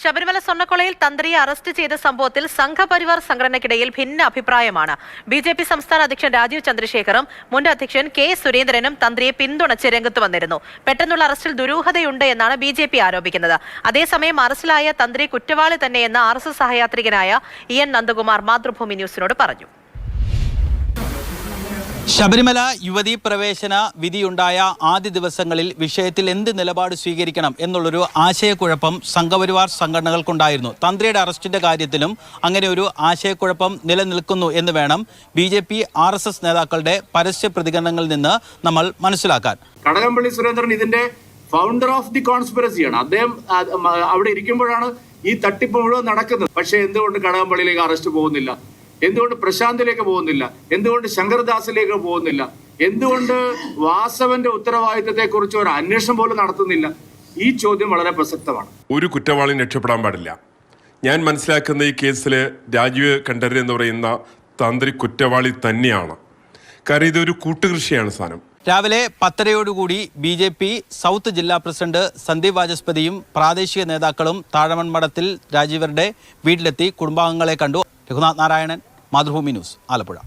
Sabarimala സ്വർണ്ണക്കൊള്ളയിൽ തന്ത്രിയെ arrest ചെയ്ത സംഭവത്തിൽ സംഘപരിവാർ സംഘടനയ്ക്കിടയിൽ ഭിന്ന അഭിപ്രായമാണ്. ബി.ജെ.പി. സംസ്ഥാന അധ്യക്ഷൻ രാജീവ് ചന്ദ്രശേഖറും മുൻ അധ്യക്ഷൻ കെ സുരേന്ദ്രനും തന്ത്രിയെ പിന്തുണച്ച് രംഗത്ത് വന്നിരുന്നു. പെട്ടെന്നുള്ള അറസ്റ്റിൽ ദുരൂഹതയുണ്ട് എന്നാണ് ബി.ജെ.പി. ആരോപിക്കുന്നത്. അതേസമയം അറസ്റ്റിലായ തന്ത്രി കുറ്റവാളി തന്നെയെന്ന് RSS സഹയാത്രികനായ EN നന്ദകുമാർ മാതൃഭൂമി ന്യൂസിനോട് പറഞ്ഞു. ശബരിമല യുവതീ പ്രവേശന വിധിയുണ്ടായ ആദ്യ ദിവസങ്ങളിൽ വിഷയത്തിൽ എന്ത് നിലപാട് സ്വീകരിക്കണം എന്നുള്ളൊരു ആശയക്കുഴപ്പം സംഘപരിവാർ സംഘടനകൾക്കുണ്ടായിരുന്നു. തന്ത്രിയുടെ അറസ്റ്റിന്റെ കാര്യത്തിലും അങ്ങനെ ഒരു ആശയക്കുഴപ്പം നിലനിൽക്കുന്നു എന്ന് വേണം BJP RSS നേതാക്കളുടെ പരസ്യ പ്രതികരണങ്ങളിൽ നിന്ന് നമ്മൾ മനസ്സിലാക്കാൻ. കടകംപള്ളി സുരേന്ദ്രൻ ഇതിന്റെ ഫൗണ്ടർ ഓഫ് ദി കോൺസ്പിറസിയാണ്. അദ്ദേഹം അവിടെ ഇരിക്കുമ്പോഴാണ് ഈ തട്ടിപ്പ് മുഴുവൻ നടക്കുന്നത്. പക്ഷേ എന്തുകൊണ്ട് കടകംപള്ളിയിലേക്ക് അറസ്റ്റ് പോകുന്നില്ല? എന്തുകൊണ്ട് പ്രശാന്തിലേക്ക് പോകുന്നില്ല? എന്തുകൊണ്ട് ശങ്കർദാസിലേക്ക് പോകുന്നില്ല? എന്തുകൊണ്ട് വാസവന്റെ ഉത്തരവാദിത്തത്തെ കുറിച്ച് ഒരു അന്വേഷണം പോലും നടത്തുന്നില്ല? ഈ ചോദ്യം വളരെ പ്രസക്തമാണ്. ഒരു കുറ്റവാളിയും രക്ഷപ്പെടാൻ പാടില്ല. ഞാൻ മനസ്സിലാക്കുന്ന ഈ കേസിൽ രാജീവ് കണ്ഠരര് എന്ന് പറയുന്ന തന്ത്രി കുറ്റവാളി തന്നെയാണ്. കാരണം ഇതൊരു കൂട്ടുകൃഷിയാണ് സാധനം. രാവിലെ 10:30 BJP സൗത്ത് ജില്ലാ പ്രസിഡന്റ് സന്ദീപ് വാചസ്പതിയും പ്രാദേശിക നേതാക്കളും താഴമൺമഠത്തിൽ രാജീവരുടെ വീട്ടിലെത്തി കുടുംബാംഗങ്ങളെ കണ്ടു. രഘുനാഥ് നാരായണൻ, മാതൃഭൂമി ന്യൂസ്, ആലപ്പുഴ.